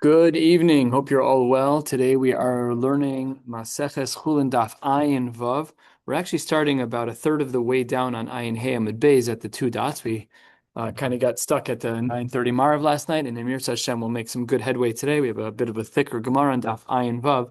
Good evening. Hope you're all well. Today we are learning Maseches Chullin Daf Ayin Vav. We're actually starting about a third of the way down on Ayin Hey Amud Beis at the two dots. We kind of got stuck at the 9:30 Marav last night, and Emir Hashem will make some good headway today. We have a bit of a thicker Gemara on Daf Ayin Vav.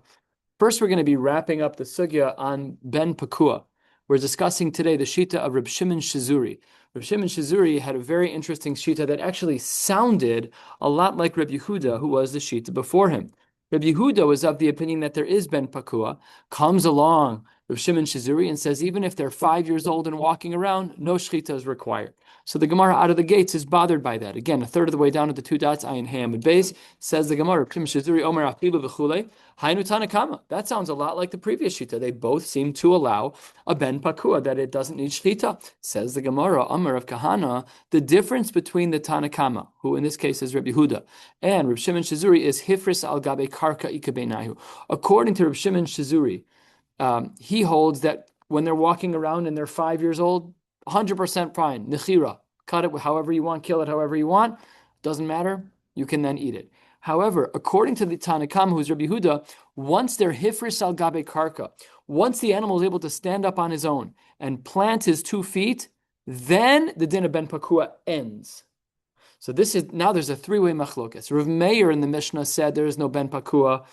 First, we're going to be wrapping up the sugya on Ben Pakua. We're discussing today the shita of Reb Shimon Shizuri. Reb Shimon Shizuri had a very interesting shita that actually sounded a lot like Reb Yehuda, who was the shita before him. Reb Yehuda was of the opinion that there is Ben Pakua, comes along Reb Shimon Shizuri and says even if they're 5 years old and walking around, no shchita is required. So the Gemara out of the gates is bothered by that. Again, a third of the way down at the two dots, Ayin Hey Amud Beis, says the Gemara, Reb Shimon Shizuri Omer Achilu v'chulei, Hainu Tanakama. That sounds a lot like the previous shita. They both seem to allow a ben pakua, that it doesn't need shchita. Says the Gemara, Amar of Kahana, the difference between the Tanakama, who in this case is Rabbi Yehuda, and Reb Shimon Shizuri is hifris al gabe karka ikabenahu. According to Reb Shimon Shizuri, he holds that when they're walking around and they're 5 years old, 100% fine. Nechira, cut it however you want, kill it however you want. Doesn't matter. You can then eat it. However, according to the Tanakam, who's Rabbi Huda, once they're hifris al gabe karka, once the animal is able to stand up on his own and plant his 2 feet, then the din of ben pakua ends. So this is now there's a three-way machlokas. Rav Meir in the Mishnah said there is no ben pakua.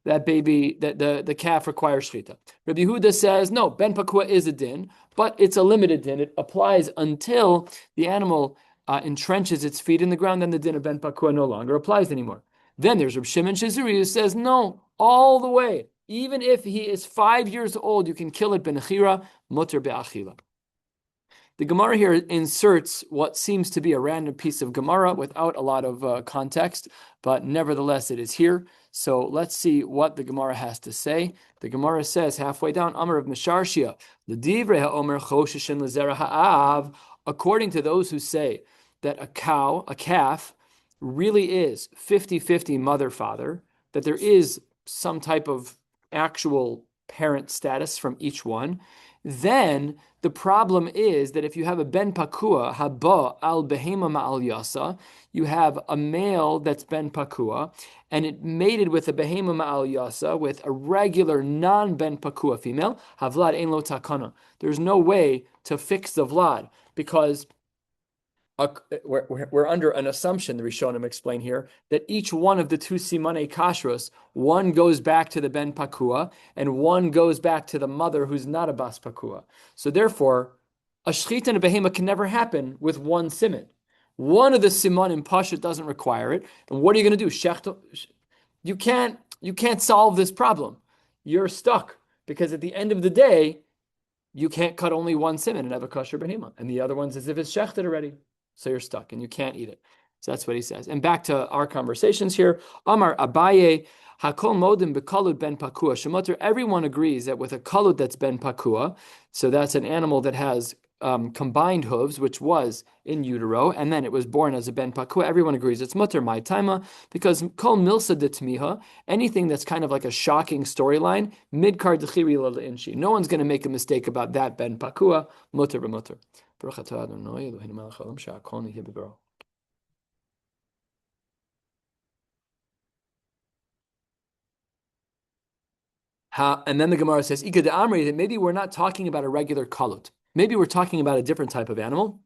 That baby, that the calf requires shchita. Rabbi Yehuda says no, ben pakua is a din, but it's a limited din. It applies until the animal entrenches its feet in the ground. Then the din of ben pakua no longer applies anymore. Then there's Reb Shimon Shizuri who says no, all the way. Even if he is 5 years old, you can kill it benechira mutter be'achila. The Gemara here inserts what seems to be a random piece of Gemara without a lot of context, but nevertheless it is here. So let's see what the Gemara has to say. The Gemara says halfway down, Amar of Misharshia, L'divrei ha'omer choshishin l'zera ha'av, according to those who say that a calf, really is 50-50 mother-father, that there is some type of actual parent status from each one, then the problem is that if you have a ben pakua, haba al behema ma'al yasa, you have a male that's ben pakua, and it mated with a behema ma'al yasa, with a regular non-ben pakua female, havlad ein lo takana. There's no way to fix the vlad, because we're under an assumption, the Rishonim explain here, that each one of the 2 simane kashrus, one goes back to the ben pakua, and one goes back to the mother who's not a bas pakua. So therefore, a shchita and a behema can never happen with one siman. One of the siman in Pashut doesn't require it. And what are you going to do? You can't solve this problem. You're stuck, because at the end of the day, you can't cut only one siman and have a kosher behema, and the other one's as if it's shechted already. So you're stuck and you can't eat it. So that's what he says. And back to our conversations here. Amar Abaye, Hakol Modim Bekalut Ben Pakua. Shemoter, everyone agrees that with a kalut that's Ben Pakua, so that's an animal that has combined hooves, which was in utero, and then it was born as a Ben Pakua. Everyone agrees it's mutter my taima, because Kol Milsa de Tmiha, anything that's kind of like a shocking storyline, midkar dechiri inchi. No one's going to make a mistake about that Ben Pakua, mutter b'mutter. And then the Gemara says, Ika de Amri, that maybe we're not talking about a regular kalut. Maybe we're talking about a different type of animal.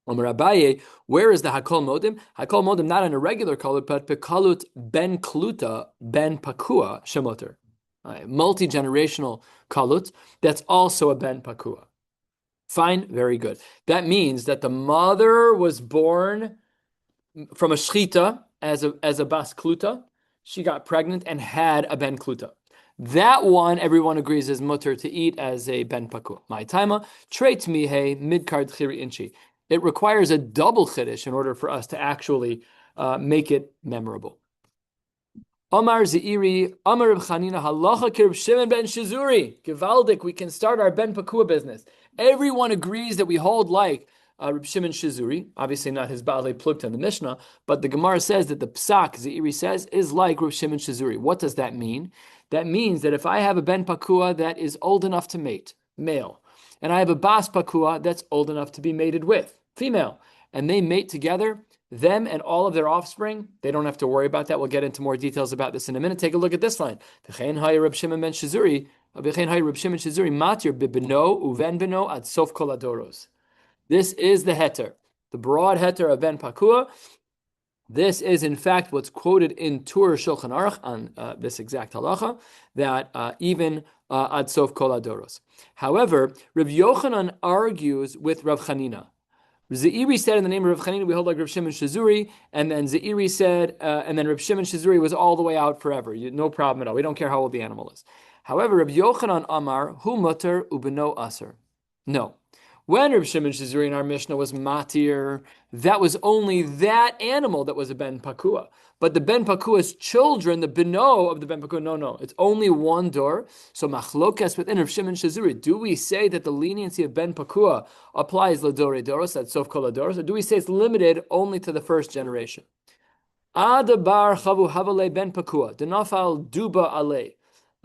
Omer Abaye, where is the Hakol Modim? Hakol Modim not in a regular kalut, but Pekalut Ben Kluta Ben Pakua Shemoter. Multi-generational kalut, that's also a Ben Pakua. Fine, very good. That means that the mother was born from a shchita as a bas kluta. She got pregnant and had a ben kluta. That one, everyone agrees, is mutter to eat as a ben pakua. My taima, trait mihe midkard chiri inchi. It requires a double chiddush in order for us to actually make it memorable. Amar Zeiri, Amar Reb Chanina, Halacha Kirb Shimon ben Shizuri. Givaldik, we can start our ben pakua business. Everyone agrees that we hold like Reb Shimon Shizuri, obviously not his Baalei Plukta in the Mishnah, but the Gemara says that the Psak, Zeiri says, is like Reb Shimon Shizuri. What does that mean? That means that if I have a ben pakua that is old enough to mate, male, and I have a bas pakua that's old enough to be mated with, female, and they mate together, them and all of their offspring, they don't have to worry about that. We'll get into more details about this in a minute. Take a look at this line. V'chein hay Reb Shimon ben Shizuri, v'chein hay Reb Shimon Shizuri matir bibeno uven beno ad sof kol adoros. This is the heter, the broad heter of ben Pakua. This is, in fact, what's quoted in Tur Shulchan Aruch on this exact halacha, that even ad sof kol adoros. However, Rav Yochanan argues with Rav Chanina. Ze'iri said in the name of Rav Chanina, we hold like Rav Shimon Shizuri, and then Ze'iri said, and then Rav Shimon Shizuri was all the way out forever. No problem at all. We don't care how old the animal is. However, Rav Yochanan Amar, hu mutter ubeno aser. No. When Rav Shimon Shizuri in our Mishnah was matir, that was only that animal that was a ben pakua. But the ben pakua's children, the beno of the ben pakua, no. It's only one door. So machlokas within Rav Shimon Shizuri, do we say that the leniency of ben pakua applies ladore doros, that's sof kol adoros, or do we say it's limited only to the first generation? Adabar chavu havale ben pakua, denafal duba ale.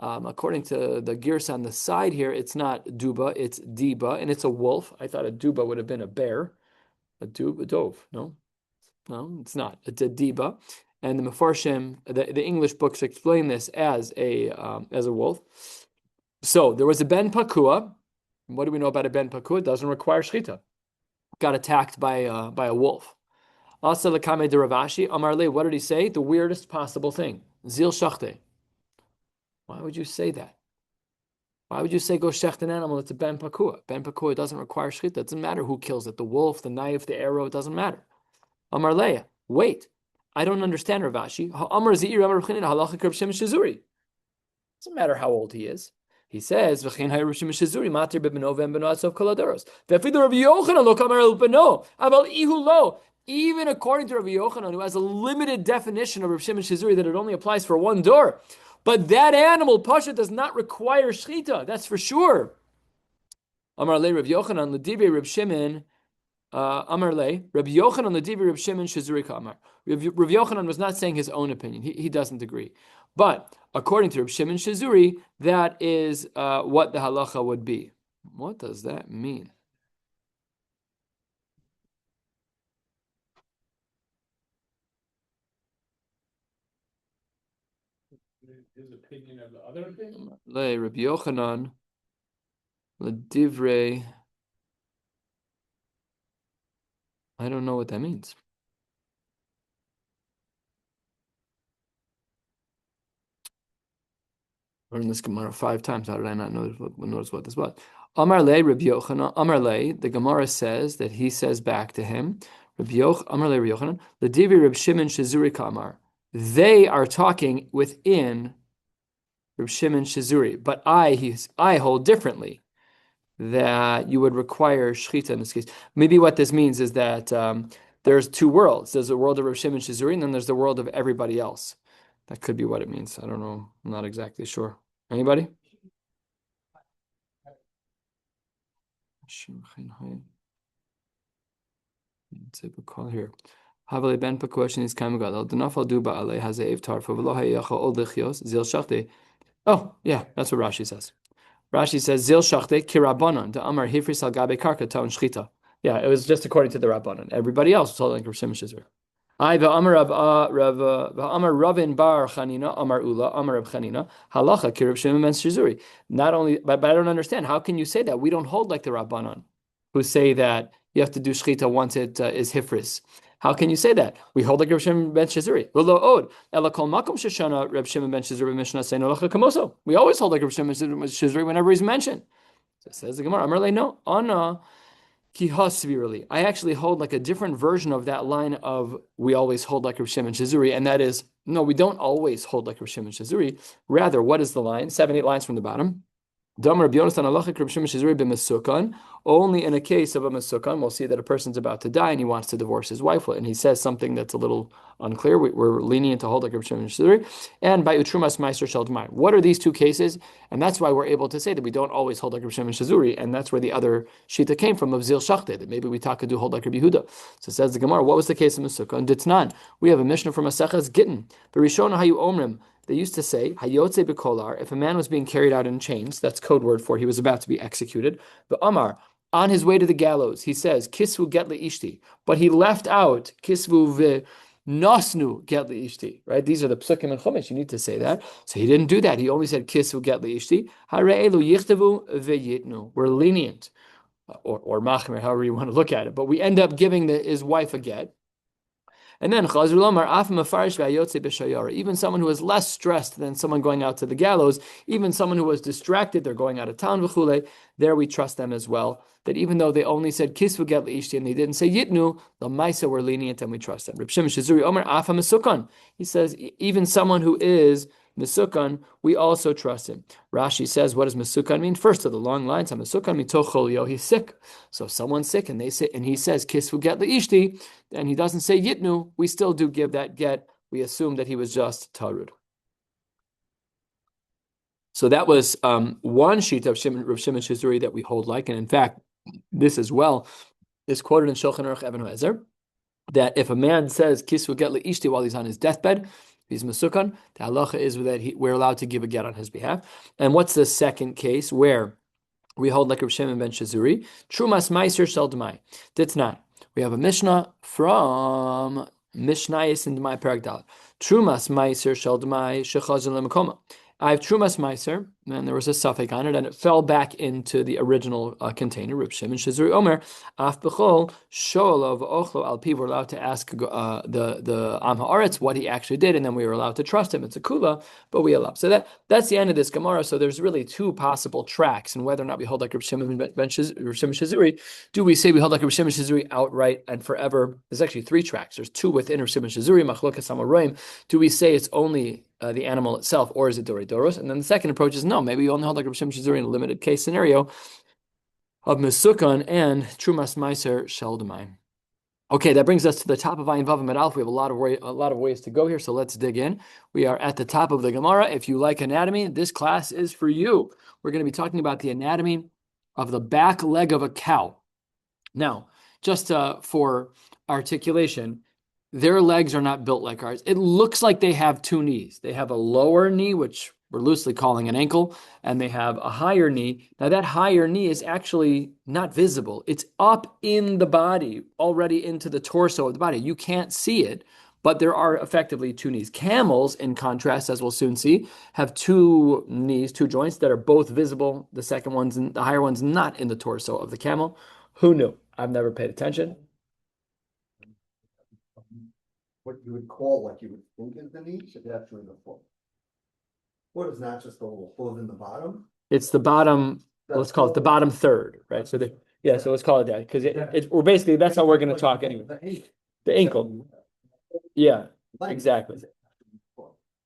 According to the gears on the side here, it's not duba, it's diba, and it's a wolf. I thought a duba would have been a bear. A dove. No, it's not. It's a diba. And the Mefarshim, the English books explain this as a wolf. So there was a ben pakua. What do we know about a ben pakua? It doesn't require shchita. Got attacked by a wolf. Asa lekame de Ravashi, Amar le, what did he say? The weirdest possible thing. Zil shachte. Why would you say that? Why would you say go shecht an animal that's a ben pakua? Ben pakua doesn't require shchita. It doesn't matter who kills it. The wolf, the knife, the arrow, it doesn't matter. Amar leya, wait. I don't understand Ravashi. Amar ze'ir amar b'chinina halacha krib shem shizuri. Doesn't matter how old he is. He says, "V'chein hay rishim shizuri matir b'beno v'beno atzav kol adoros." V'efidu Rabbi Yochanan lo kamar el beno abal ihu lo. Even according to Rabbi Yochanan, who has a limited definition of Rabbi Shimon Shizuri that it only applies for one door, but that animal pasha does not require shchita. That's for sure. Amar le Rabbi Yochanan l'divrei Rabbi Shimon. Amar le Rabbi Yochanan l'divrei Rabbi Shimon Shizuri ka'amar. Rabbi Yochanan was not saying his own opinion. He doesn't agree. But according to Rabbi Shimon Shizuri, that is what the halacha would be. What does that mean? His opinion of the other opinion? Le Rabbi Yochanan l'divrei. I don't know what that means. Learned this Gemara 5 times. How did I not notice what this was? Amar le Rabbi Yochanan. Amar le. The Gemara says that he says back to him, Rabbi Amar le Rabbi Yochanan. L'divrei Rabbi Shimon Shizuri ka'amar. They are talking within Rabbi Shimon Shizuri, but I hold differently, that you would require shchita in this case. Maybe what this means is that there's two worlds. There's the world of Rabbi Shimon Shizuri, and then there's the world of everybody else. That could be what it means. I don't know. I'm not exactly sure. Anybody? Call here. Havale ben pakuashin is kamagad. Denafal duba ale hazev tarfo v'lo hayacha ol lichios zil shachte. Oh, yeah, that's what Rashi says. Rashi says zil shachte kirabanan to amar hifris al gabe karka taun shchita. Yeah, it was just according to the rabbanon. Everybody else was told like Rav Shimon Shizur. I v'amar Ravin bar Chanina amar Ula amar Rav Chanina halacha ki Rav Shimon ben Shizuri. Not only, but I don't understand. How can you say that? We don't hold like the rabbanon, who say that you have to do shchita once it is hifris. How can you say that? We hold like Rav Shimon ben Shizuri. We always hold like Rav Shimon ben Shizuri whenever he's mentioned. So it says the Gemara, Amar le no, Anna ki hasvirli. I actually hold like a different version of that line of we always hold like Rav Shimon Shizuri, and that is, no, we don't always hold like Rav Shimon Shizuri. Rather, what is the line? 7-8 lines from the bottom. Only in a case of a mesukan, we'll see that a person's about to die and he wants to divorce his wife, and he says something that's a little unclear. We're lenient to hold like Rav Shimon Shizuri. And by utrumas meiser shel d'mai. What are these two cases? And that's why we're able to say that we don't always hold like Rav Shimon Shizuri, and that's where the other shita came from of zil shachte, that maybe we do hold like Rabbi Yehuda. So it says the Gemara, what was the case of mesukan? Ditnan. We have a Mishnah from Maseches Gittin. Berishona hayu omrim. They used to say, Hayotze b'kolar, if a man was being carried out in chains, that's code word for he was about to be executed. But Amar, on his way to the gallows, he says, Kisvu get ishti, but he left out Kisvu ve nosnu get ishti, right? These are the psukim and chumash. You need to say that. So he didn't do that. He only said Kisvu get ishti. Hare'elu yichtavu ve'yitnu. We're lenient, or machmer, however you want to look at it. But we end up giving his wife a get. And then even someone who is less stressed than someone going out to the gallows, even someone who was distracted, they're going out of town, there we trust them as well. That even though they only said kisvu get leishti and they didn't say yitnu, the maisa were lenient and we trust them. Reb Shimon Shizuri Omer afa mesukan. He says even someone who is mesukan, we also trust him. Rashi says, what does mesukan mean? First of the long lines, mesukan mitoch cholio. He's sick. So if someone's sick and they say, and he says kisvu get leishti, and he doesn't say yitnu, we still do give that get. We assume that he was just tarud. So that was one sheet of Rav Shimon Shizuri that we hold like, and in fact, this as well is quoted in Shulchan Aruch Even HaEzer, that if a man says kisvu get leishti while he's on his deathbed, he's mesukan, the halacha is that we're allowed to give a get on his behalf. And what's the second case where we hold like Rav Shimon ben Shizuri? Trumas meiser shel d'mai. That's not. We have a Mishnah from Mishnayis in D'mai Perek Dalet. Trumas meiser shel d'mai shechazon lemakoma. I have Trumas Meiser, and there was a suffix on it, and it fell back into the original container. Reb Shimon Shizuri Omer, Af Bechol, Sho'olo V'ochlo Al Pi. We're allowed to ask the Am Haaretz what he actually did, and then we were allowed to trust him. It's a kula, but we allow. So that's the end of this Gemara. So there's really two possible tracks, and whether or not we hold like Reb Shimon Shizuri. Do we say we hold like Reb Shimon Shizuri outright and forever? There's actually three tracks. There's two within Reb Shimon Shizuri, Machlokas Amoraim. Do we say it's only the animal itself, or is it Dori Doros? And then the second approach is no, maybe you only hold like Rav Shimon Shizuri in a limited case scenario of Mesukan and Trumas Meiser Shel D'mai. Okay, that brings us to the top of Ayin Vav Amud Aleph. We have a lot of ways to go here, so let's dig in. We are at the top of the Gemara. If you like anatomy, this class is for you. We're going to be talking about the anatomy of the back leg of a cow. Now, just for articulation, their legs are not built like ours. It looks like they have two knees. They have a lower knee, which we're loosely calling an ankle, and they have a higher knee. Now, that higher knee is actually not visible. It's up in the body, already into the torso of the body. You can't see it, but there are effectively two knees. Camels, in contrast, as we'll soon see, have two knees, two joints that are both visible. The second one's, the higher one's not in the torso of the camel. Who knew? I've never paid attention. What you would call, like you would think is the knee, should actually the foot. What is not just a little hoof in the bottom? It's the bottom. Let's call it the bottom third, right? So so let's call it that because we're basically that's how we're going to talk anyway. The ankle. Yeah, exactly.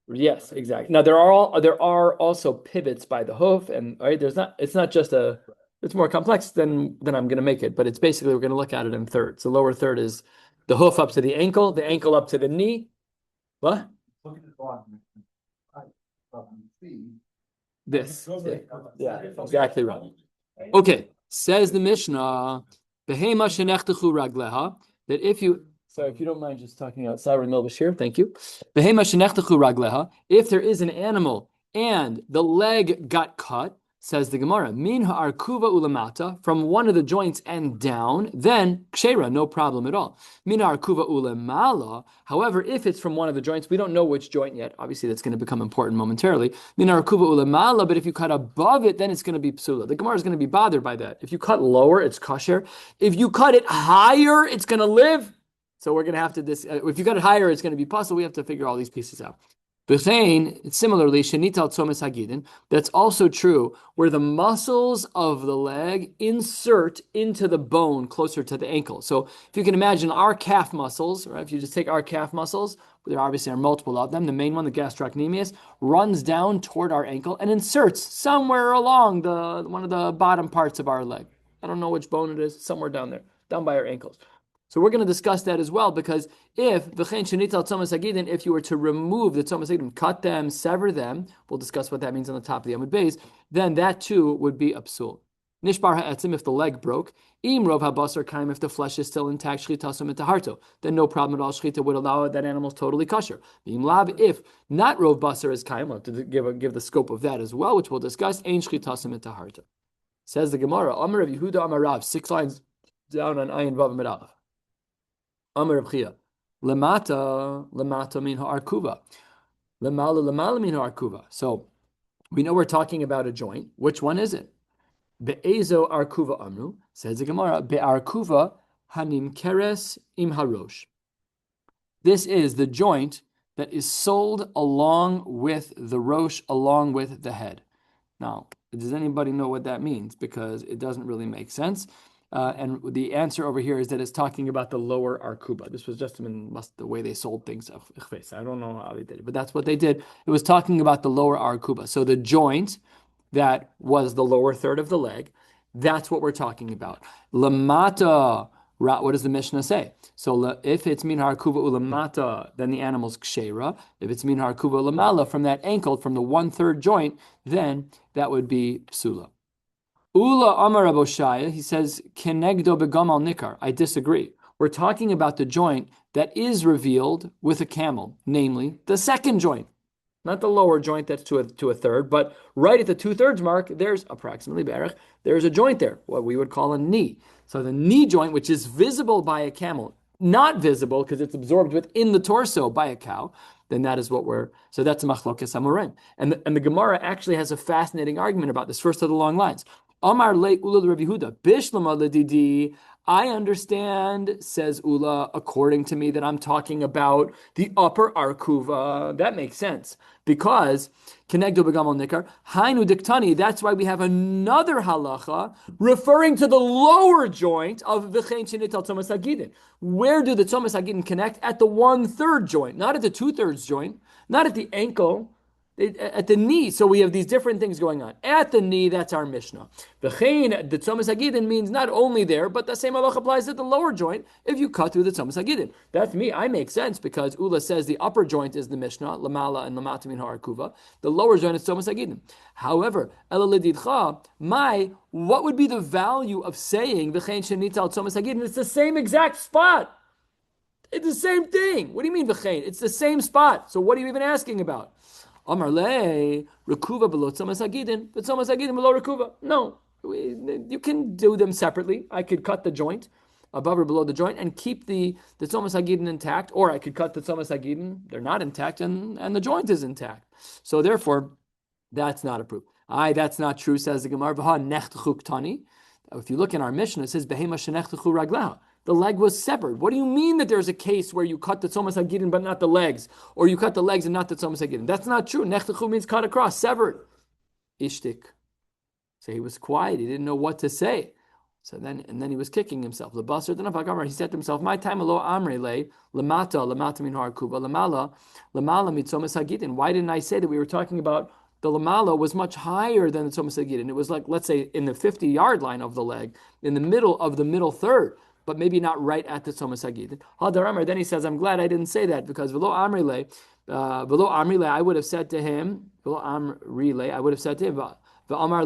Yes, exactly. Now there are also pivots by the hoof, and right it's not just it's more complex than I'm going to make it, but it's basically we're going to look at it in thirds. The lower third is the hoof up to the ankle up to the knee. What? Look at the bottom. This. Yeah, exactly right. Okay, says the Mishnah, that if you don't mind just talking outside in the middle of shiur, thank you. If there is an animal and the leg got cut, says the Gemara, min ha'arkuva ulamata, from one of the joints and down, then kshera, no problem at all. Min ha'arkuva ulamala, however, if it's from one of the joints, we don't know which joint yet. Obviously, that's going to become important momentarily. Min ha'arkuva ulamala, but if you cut above it, then it's going to be psula. The Gemara is going to be bothered by that. If you cut lower, it's kosher. If you cut it higher, it's going to live. So we're going to have to, if you cut it higher, it's going to be possible. We have to figure all these pieces out. Similarly, that's also true where the muscles of the leg insert into the bone closer to the ankle. So if you can imagine our calf muscles, right? If you just take our calf muscles, there obviously are multiple of them. The main one, the gastrocnemius, runs down toward our ankle and inserts somewhere along one of the bottom parts of our leg. I don't know which bone it is, somewhere down there, down by our ankles. So we're going to discuss that as well, because if you were to remove the tzomas hagidim, cut them, sever them, we'll discuss what that means on the top of the Amud Beis, then that too would be absul. Nishbar ha'etzim, if the leg broke, im rov ha'basar kaim, if the flesh is still intact, shchitasum etaharto, then no problem at all. Shchita would allow that animal's totally kosher. Im lav, if not rov basar is kaim, we'll have to give the scope of that as well, which we'll discuss, ein shchitasum etaharto. Says the Gemara, Amar of Yehuda Amar Rav, 6 lines down on Ayin Vav Amid Aleph. Amar Reb Chia, lemata min ha'arkuva, lemala min ha'arkuva. So we know we're talking about a joint. Which one is it? Be'ezo arkuva amru, says the Gemara, be'arkuva hanim keres im harosh. This is the joint that is sold along with the rosh, along with the head. Now, does anybody know what that means? Because it doesn't really make sense. And the answer over here is that it's talking about the lower arkuba. This was just the way they sold things. I don't know how they did it, but that's what they did. It was talking about the lower arkuba. So the joint that was the lower third of the leg, that's what we're talking about. Lamata, what does the Mishnah say? So if it's min harkuva ulamata, then the animal's kshera. If it's min harkuva ulamala, from that ankle, from the 1/3 joint, then that would be psula. Ula Amar Aboshaya, he says, Kenegdo begamal nikar. I disagree. We're talking about the joint that is revealed with a camel, namely the second joint. Not the lower joint that's to a third, but right at the 2/3 mark, there's approximately berech, there's a joint there, what we would call a knee. So the knee joint, which is visible by a camel, not visible because it's absorbed within the torso by a cow, then that is what so that's a machlokes amorim. And the Gemara actually has a fascinating argument about this, first of the long lines. Amar le Ula Rabbi Yehuda, Bishlama ledidi. I understand, says Ula, according to me, that I'm talking about the upper arkuva. That makes sense. Because, Kenegdo begamol nikar, hainu diktani, that's why we have another halacha referring to the lower joint of v'chein shenital tzomas hagidin. Where do the tzomas hagidin connect? At the 1/3 joint, not at the 2/3 joint, not at the ankle, at the knee. So we have these different things going on. At the knee, that's our Mishnah. The tzomas hagidin means not only there, but the same halach applies to the lower joint if you cut through the tzomas hagidin. That's me. I make sense because Ula says the upper joint is the Mishnah, lamala and lamata min ha'arkuva. The lower joint is tzomas hagidin. However, what would be the value of saying v'chein shenital tzomas hagidin? It's the same exact spot. It's the same thing. What do you mean v'chein? It's the same spot. So what are you even asking about? Amar le rekuva below tzomas hagidin, but tzomas hagidin below rekuva. No, you can do them separately. I could cut the joint above or below the joint and keep the tzomas hagidin intact, or I could cut the tzomas hagidin, they're not intact, and the joint is intact. So therefore, that's not approved. That's not true, says the Gemara. If you look in our Mishnah, it says behema shenechtechu raglaha. The leg was severed. What do you mean that there's a case where you cut the tzomas hagidin but not the legs, or you cut the legs and not the tzomas hagidin? That's not true. Nechtechu means cut across, severed. Ishtik. So he was quiet. He didn't know what to say. So then he was kicking himself. He said to himself, "My time alo amre le lamata min harkuva lamala mitzomas hagidin." Why didn't I say that we were talking about the lamala was much higher than the tzomas hagidin? It was like, let's say, in the 50-yard line of the leg, in the middle of the middle third, but maybe not right at the tzomas hagidin. Then he says, I'm glad I didn't say that, because v'lo amrile, I would have said to him, v'amar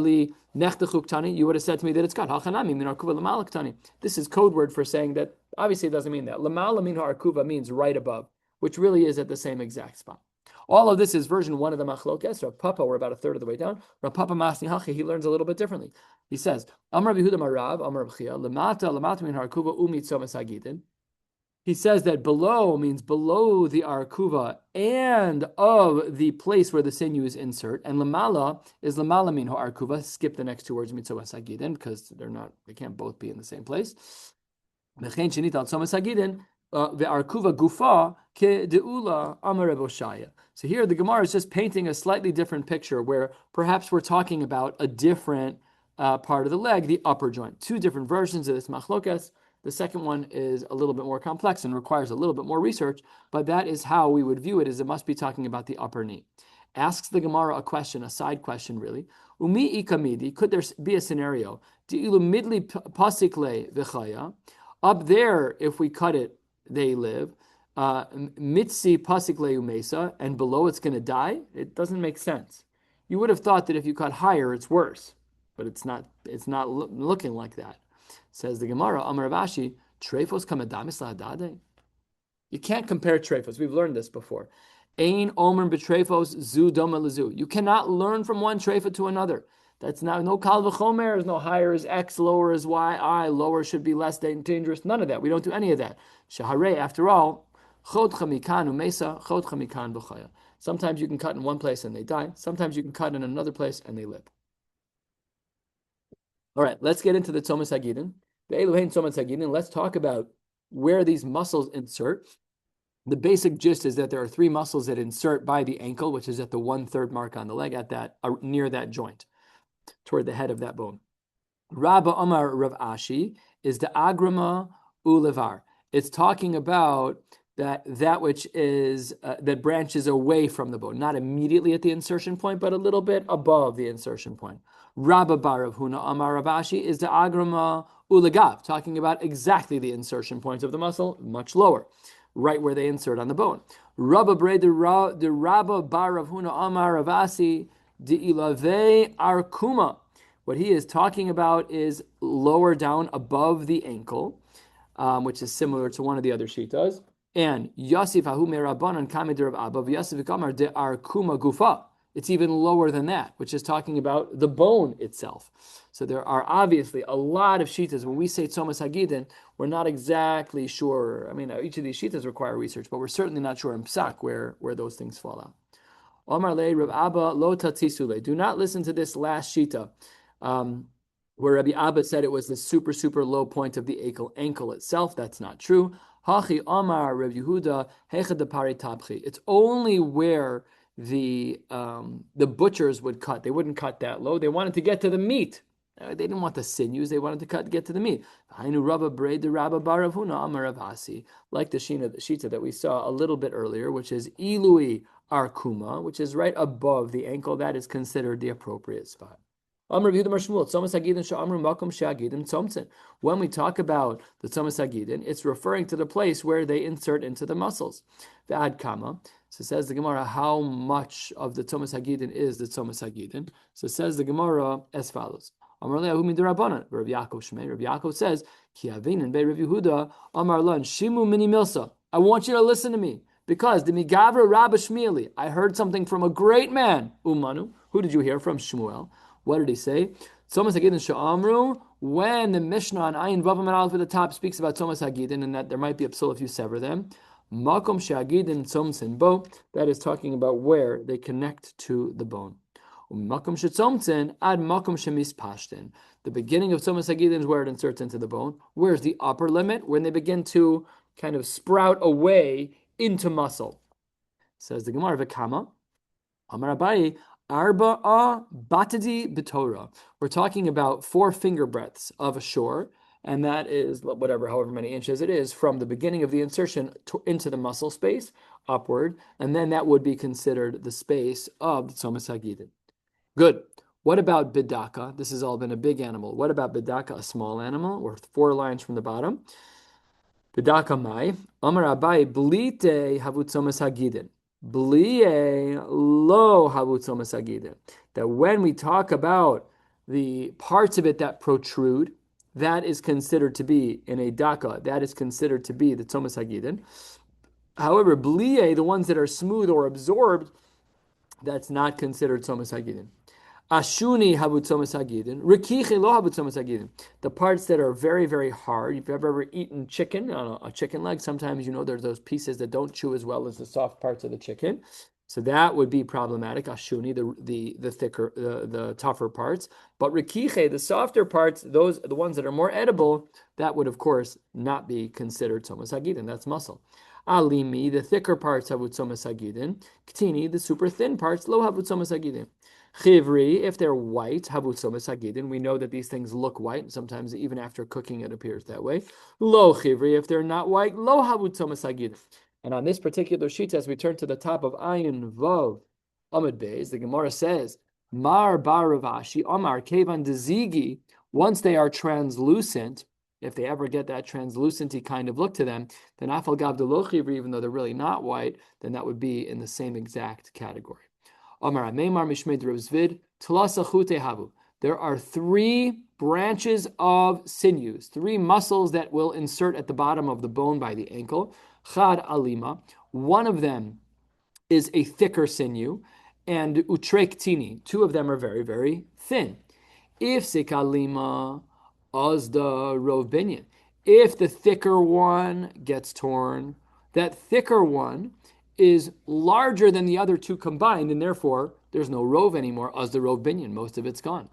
li nechtechu ktani, you would have said to me that it's got hachanami min arkuva lamala ktani. This is code word for saying that, obviously it doesn't mean that. Lamala min arkuva means right above, which really is at the same exact spot. All of this is version 1 of the Machlokes. Rav Papa, we're about a third of the way down. Rav Papa Masni Hachi, he learns a little bit differently. He says, Amar Yehuda Marav, Amar Rav Chia, lamata min harkuva umi tzomas hagidin. He says that below means below the arkuva and of the place where the sinew is insert, and lamala is lamala min arkuva. Skip the next 2 words mitzomas hagidin because they can't both be in the same place. Mechein shenital tzomas hagidin ve'arkuva gufa ke deula amar Boshaya. So here the Gemara is just painting a slightly different picture where perhaps we're talking about a different part of the leg, the upper joint. 2 different versions of this machlokes. The second one is a little bit more complex and requires a little bit more research, but that is how we would view it, is it must be talking about the upper knee. Asks the Gemara a question, a side question really. Umi ikamidi, could there be a scenario? Di'ilu midli pasikle v'chaya. Up there, if we cut it, they live. Mitzi pasikle umesa, and below it's going to die. It doesn't make sense. You would have thought that if you cut higher, it's worse, but it's not. It's not looking like that. Says the Gemara, Amar Ravashi, Trefos kamadamis la'adade. You can't compare trefos. We've learned this before. Ein omer b'trefos zu doma lezu. You cannot learn from one trefa to another. That's not no kal v'chomer, is no higher is X, lower is Y, I, lower should be less dangerous. None of that. We don't do any of that. Shahare, after all, chodcha mikan umesa, chodcha mikan v'chaya. Sometimes you can cut in one place and they die. Sometimes you can cut in another place and they live. All right, let's get into the Tzomas Hagidin. The Eluhein Tzomas Hagidin. Let's talk about where these muscles insert. The basic gist is that there are three muscles that insert by the ankle, which is at the 1/3 mark on the leg, at that near that joint, toward the head of that bone. Rabba Omar Rav Ashi is the agrama ulevar. It's talking about that which is that branches away from the bone, not immediately at the insertion point, but a little bit above the insertion point. Rabba Bar Rav Huna Amar Rav Ashi is the agrama ulegav, talking about exactly the insertion point of the muscle, much lower, right where they insert on the bone. Rabba Bre the Rabba Bar Rav Huna Amar Rav Asi de ilave arkuma. What he is talking about is lower down above the ankle, which is similar to one of the other shitas. And Yosif Ahu Merabanan Kamid Rav Abba Yosif Kamar de Arkuma Gufa. It's even lower than that, which is talking about the bone itself. So there are obviously a lot of shitas. When we say Tzomas Hagidin, we're not exactly sure. I mean, each of these shitas require research, but we're certainly not sure in Psak where those things fall out. Omar le Rav Abba lo tatisule. Do not listen to this last shita, where Rabbi Abba said it was the super, super low point of the ankle itself. That's not true. Hachi Omar Rav Yehuda hechad pari tabchi. It's only where the butchers would cut. They wouldn't cut that low. They wanted to get to the meat. They didn't want the sinews. They wanted to get to the meat. Hainu Rabba Braid the Rabba Baravuna Amar Avasi, like the shita that we saw a little bit earlier, which is Ilui Arkuma, which is right above the ankle. That is considered the appropriate spot. When we talk about the Tzomas Hagidin, it's referring to the place where they insert into the muscles. Ve'ad kama. So says the Gemara, how much of the Tzomas Hagidin is the Tzomas Hagidin? So says the Gemara as follows. Rabbi Yaakov says, Ki avinin be Rav Yehuda, Amar lan shimu mini milsa. I want you to listen to me, because the Migavra Rabba Shmieli, I heard something from a great man, Umanu. Who did you hear from? Shmuel. What did he say? Tzomas Hagidin Sha'amru, when the Mishnah on Ayin Vav and Aleph at the top speaks about Tzomas Hagidin and that there might be a psul if you sever them, Makom Sha'agidin Tzomtsin Bo, that is talking about where they connect to the bone. Makom Shetzomtsin ad Makom Shemis Pashtin. The beginning of Tzomas Hagidin is where it inserts into the bone. Where's the upper limit? When they begin to kind of sprout away into muscle. Says the Gemara V'kama, Amar Abaye, Arba'a Batadi B'Torah. We're talking about 4 finger breadths of a shiur, and that is however many inches it is, from the beginning of the insertion into the muscle space upward, and then that would be considered the space of the Tzomas Hagidin. Good. What about Bidaka? This has all been a big animal. What about Bidaka, a small animal? We're 4 lines from the bottom. Bidaka mai, Amar Abaye, Blite Havut Tzomas Hagidin. Blie lo Havut Tzomas Hagidin. That when we talk about the parts of it that protrude, that is considered to be in a daka, that is considered to be the Tzomas Hagidin. However, Blie, the ones that are smooth or absorbed, that's not considered Tzomas Hagidin. Ashuni Havut Tzomas Hagidin. Rikiche lo Havut Tzomas Hagidin. The parts that are very, very hard. If you've ever eaten chicken, a chicken leg, sometimes there's those pieces that don't chew as well as the soft parts of the chicken. So that would be problematic. Ashuni, the thicker, the tougher parts. But Rikiche, the softer parts, those the ones that are more edible, that would of course not be considered Tzomas Hagidin. That's muscle. Alimi, the thicker parts Havut Tzomas Hagidin. Ktini, the super thin parts, lo Havut Tzomas Hagidin. Chivri, if they're white, Havut Tzomas Hagidin. We know that these things look white, and sometimes even after cooking it appears that way. Lo chivri, if they're not white, lo Havut Tzomas Hagidin. And on this particular sheet, as we turn to the top of Ayin Vav Amud Beis, the Gemara says, Mar bar Rav Ashi, Amar kevan dezigi, once they are translucent, if they ever get that translucenty kind of look to them, then afal gav de lo chivri, even though they're really not white, then that would be in the same exact category. Amar Meimar Mishmed Rav Zvid, Tlasa Chute Havu. There are 3 branches of sinews, 3 muscles that will insert at the bottom of the bone by the ankle. Chad Alima. One of them is a thicker sinew, and Utrek Tini. 2 of them are very, very thin. If sekalima, oz the rov binyan. If the thicker one gets torn, that thicker one is larger than the other two combined, and therefore there's no rov anymore, oz the rov binyan. Most of it's gone.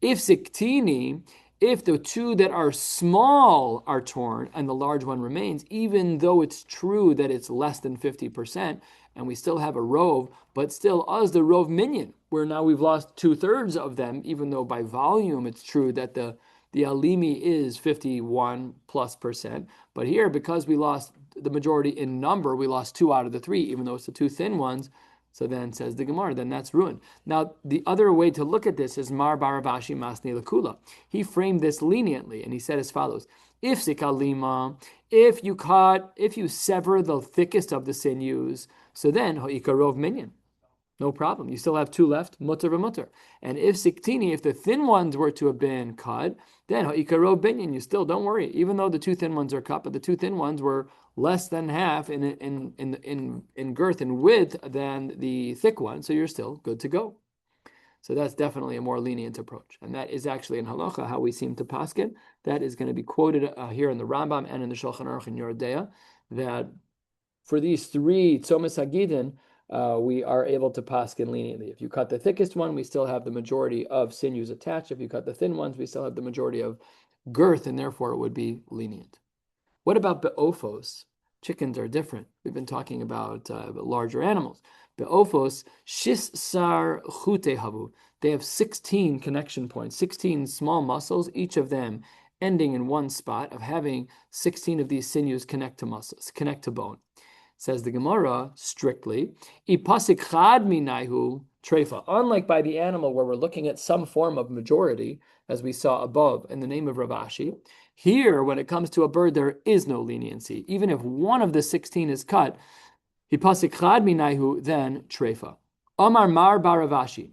If siktini, if the two that are small are torn and the large one remains, even though it's true that it's less than 50%, and we still have a rove, but still us the rove minion, where now we've lost 2/3 of them, even though by volume it's true that the alimi is 51 plus percent. But here, because we lost the majority in number, we lost 2 out of the 3, even though it's the two thin ones. So then says the Gemara, then that's ruined. Now, the other way to look at this is Mar Barabashi Masni Lakula. He framed this leniently, and he said as follows: If sikalima, if you sever the thickest of the sinews, so then ho'ikarov minyan. No problem. You still have 2 left, mutter v'mutter. And if siktini, if the thin ones were to have been cut, then ha'ikaro binyan, you still don't worry. Even though the 2 thin ones are cut, but the 2 thin ones were less than half in girth and width than the thick one, so you're still good to go. So that's definitely a more lenient approach. And that is actually in halacha how we seem to paskin. That is going to be quoted here in the Rambam and in the Shulchan Aruch in Yoreh De'ah, that for these 3 tzomes hagidin, we are able to paskin leniently. If you cut the thickest one, we still have the majority of sinews attached. If you cut the thin ones, we still have the majority of girth, and therefore it would be lenient. What about be'ophos? Chickens are different. We've been talking about larger animals. Be'ophos, shisar chute havu. They have 16 connection points, 16 small muscles, each of them ending in one spot of having 16 of these sinews connect to muscles, connect to bone. Says the Gemara, strictly, ipasik chad minayhu trefa. Unlike by the animal where we're looking at some form of majority, as we saw above in the name of Rav Ashi, here, when it comes to a bird, there is no leniency. Even if one of the 16 is cut, ipasik chad minayhu, then trefa. Omar Mar Baravashi.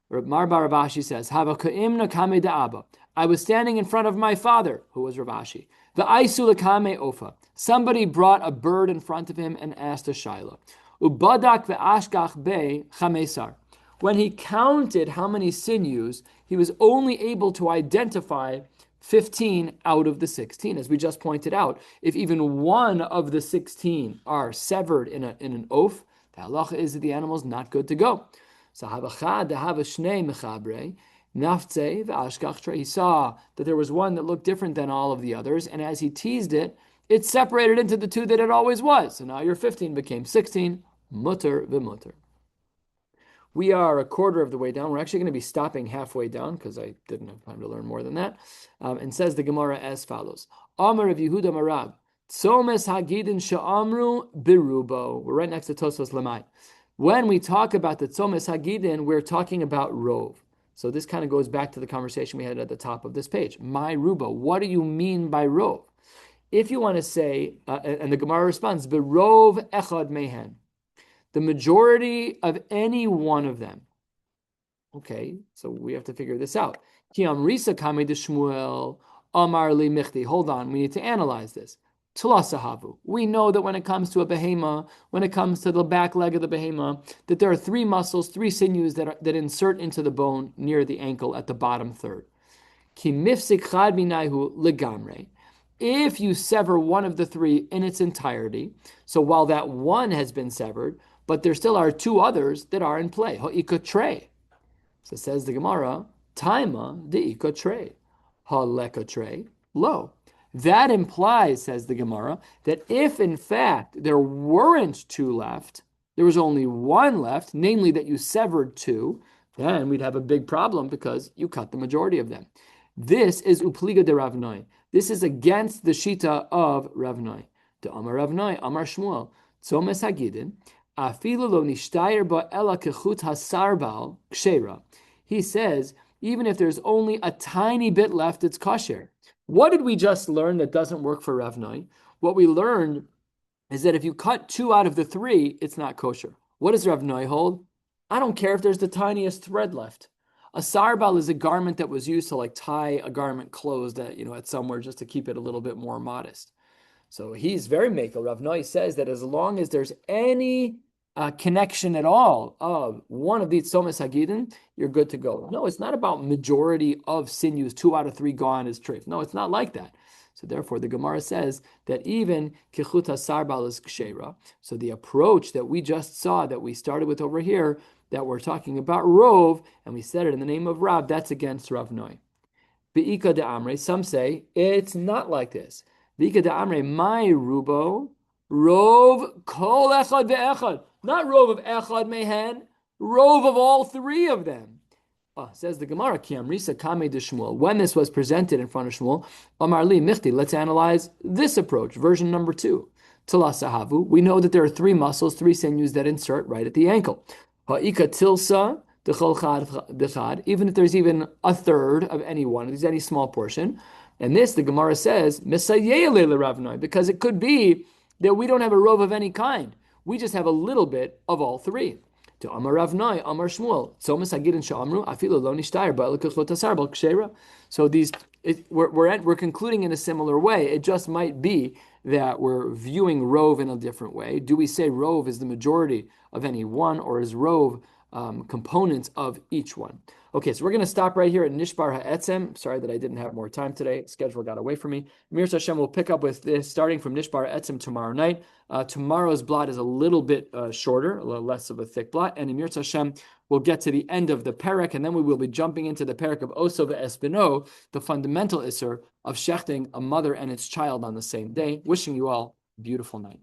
Mar Baravashi says, Hava ka'imna kame da'aba. I was standing in front of my father, who was Rav Ashi. The Aisulakame Ofa. Somebody brought a bird in front of him and asked a shaila. Ubadak ve'ashkach be chamesar. When he counted how many sinews, he was only able to identify 15 out of the 16. As we just pointed out, if even one of the 16 are severed in an oaf, the halacha is that the animal is not good to go. So havachad dehava shnei mechabre. He saw that there was one that looked different than all of the others, and as he teased it, it separated into the 2 that it always was. So now your 15 became 16, mutter v'mutter. We are a quarter of the way down. We're actually going to be stopping halfway down because I didn't have time to learn more than that. And says the Gemara as follows: Amar of Yehuda Marab, Tzomes Hagidin Sha'amru Birubo. We're right next to Tosfos Lamai. When we talk about the Tzomes Hagidin, we're talking about rov. So this kind of goes back to the conversation we had at the top of this page. My rubo, what do you mean by rov? If you want to say, and the Gemara responds, berov echad mehen, the majority of any one of them. Okay, so we have to figure this out. Ki amrisa kame de Shmuel amar li michti. Hold on, we need to analyze this. Tulasahavu. We know that when it comes to a behema, when it comes to the back leg of the behema, that there are 3 muscles, 3 sinews that insert into the bone near the ankle at the bottom third. Ki mifsik chad minayhu legamre. If you sever one of the 3 in its entirety, so while that one has been severed, but there still are 2 others that are in play. Ho'ikotre. So says the Gemara, taima de'ikotre. Ha'lekotre. Lo. That implies, says the Gemara, that if in fact there weren't 2 left, there was only 1 left, namely that you severed 2, then we'd have a big problem because you cut the majority of them. This is upliga de Rav Noi. This is against the shita of Rav Noi. De Amar Rav Noi, Amar Shmuel, Tzomes Hagidin, afilu lo nishtayer ba ela kechut hasarbal kshera. He says, even if there's only a tiny bit left, it's kosher. What did we just learn that doesn't work for Rav Noi? What we learned is that if you cut 2 out of the 3, it's not kosher. What does Rav Noi hold? I don't care if there's the tiniest thread left. A sarbal is a garment that was used to tie a garment closed at somewhere just to keep it a little bit more modest. So he's very makel. Rav Noi says that as long as there's any connection at all of one of these Tzomas Hagidin, you're good to go. No, it's not about majority of sinews, 2 out of 3 gone is treif. No, it's not like that. So therefore, the Gemara says that even kichut hasarbal is kshera. So the approach that we just saw, that we started with over here, that we're talking about rov, and we said it in the name of Rab, that's against Rav Noi. Be'ika de Amre, some say it's not like this. Be'ika de Amre, my rubo, rov kol echad ve'echad. Not rov of echad mehen, rov of all 3 of them. Says the Gemara, Ki Amrisa Kame de Shmuel. When this was presented in front of Shmuel, Amar Li Michti, let's analyze this approach, version number 2. Tila Sahavu, we know that there are 3 muscles, 3 sinews that insert right at the ankle. Ha'ika tilsa, even if there's even a third of any one, if there's any small portion. And this, the Gemara says, because it could be that we don't have a rov of any kind. We just have a little bit of all 3. To Amar Rav Noi, Amar Shmuel, Tzomas Hagidin Sha'amru, Afilu Lo Nishtayer, Ba'al Kechot Asar, Ba'al Kshera. So we're concluding in a similar way. It just might be that we're viewing rov in a different way. Do we say rov is the majority of any one, or is rov components of each one? Okay, so we're going to stop right here at Nishbar Ha'etzem. Sorry that I didn't have more time today. Schedule got away from me. Mir Hashem will pick up with this starting from Nishbar Ha'etzem tomorrow night. Tomorrow's blot is a little bit shorter, a little less of a thick blot. And in Mir Hashem, we'll get to the end of the parak, and then we will be jumping into the parak of Oso ve'Espino, the fundamental isser of shechting a mother and its child on the same day. Wishing you all a beautiful night.